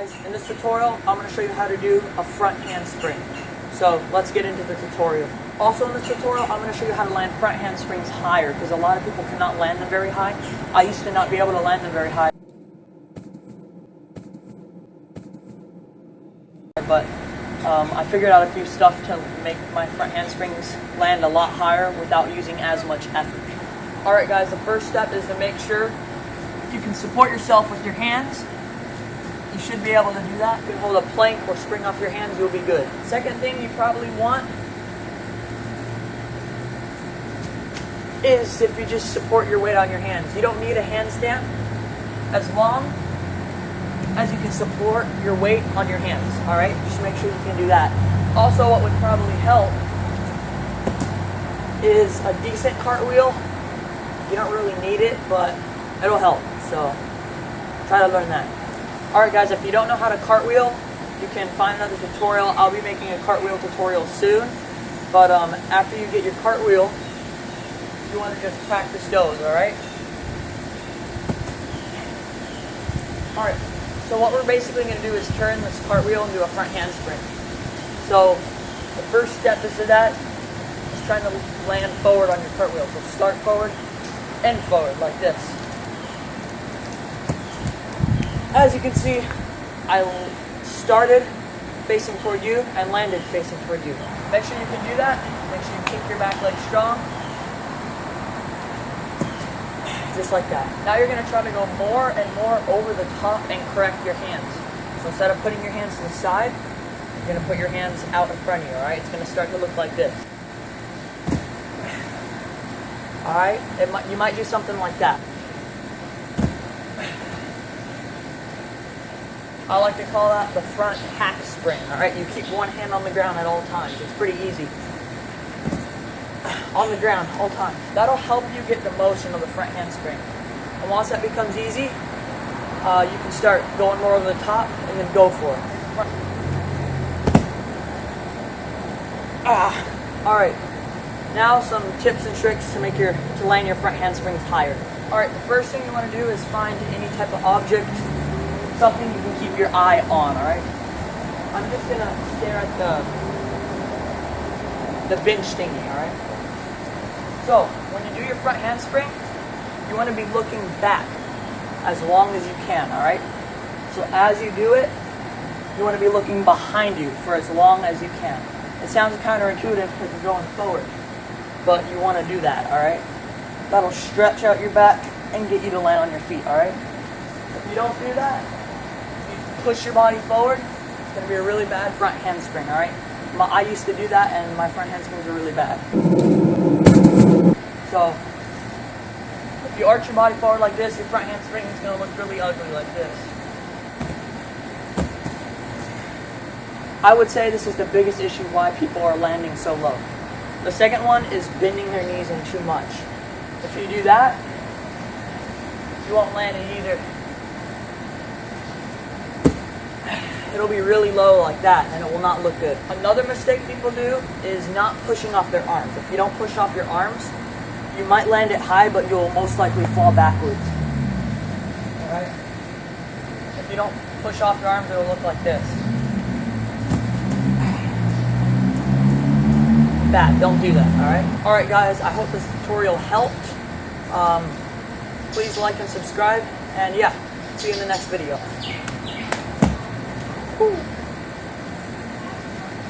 guys, in this tutorial I'm going to show you how to do a front handspring. So let's get into the tutorial. Also in this tutorial I'm going to show you how to land front handsprings higher, because a lot of people cannot land them very high. I used to not be able to land them very high, but I figured out a few stuff to make my front handsprings land a lot higher without using as much effort. Alright guys, the first step is to make sure you can support yourself with your hands. You should be able to do that. You can hold a plank or spring off your hands, you'll be good. Second thing you probably want is if you just support your weight on your hands. You don't need a handstand as long as you can support your weight on your hands, alright? Just make sure you can do that. Also, what would probably help is a decent cartwheel. You don't really need it, but it'll help, so try to learn that. Alright guys, if you don't know how to cartwheel, you can find another tutorial. I'll be making a cartwheel tutorial soon, but after you get your cartwheel, you want to just practice those, alright? Alright, so what we're basically going to do is turn this cartwheel into a front handspring. So the first step is to that is trying to land forward on your cartwheel. So start forward, end forward like this. As you can see, I started facing toward you and landed facing toward you. Make sure you can do that. Make sure you keep your back leg strong. Just like that. Now you're going to try to go more and more over the top and correct your hands. So instead of putting your hands to the side, you're going to put your hands out in front of you, alright? It's going to start to look like this. Alright? You might do something like that. I like to call that the front hack spring, alright? You keep one hand on the ground at all times. It's pretty easy. On the ground, all times. That'll help you get the motion of the front handspring. And once that becomes easy, you can start going more over the top and then go for it. Alright. Now some tips and tricks to land your front handsprings higher. Alright, the first thing you want to do is find any type of object, something you can keep your eye on, alright? I'm just going to stare at the bench thingy, alright? So, when you do your front handspring, you want to be looking back as long as you can, alright? So as you do it, you want to be looking behind you for as long as you can. It sounds counterintuitive because you're going forward, but you want to do that, alright? That'll stretch out your back and get you to land on your feet, alright? If you don't do that, you push your body forward, it's going to be a really bad front handspring, alright? I used to do that and my front handsprings are really bad. So, if you arch your body forward like this, your front handspring is going to look really ugly like this. I would say this is the biggest issue why people are landing so low. The second one is bending their knees in too much. If you do that, you won't land it either. It'll be really low like that and it will not look good. Another mistake people do is not pushing off their arms. If you don't push off your arms, you might land it high, but you'll most likely fall backwards. Alright? If you don't push off your arms, it'll look like this. Bad. Don't do that, alright? Alright guys, I hope this tutorial helped. Please like and subscribe, and yeah, see you in the next video. Woo.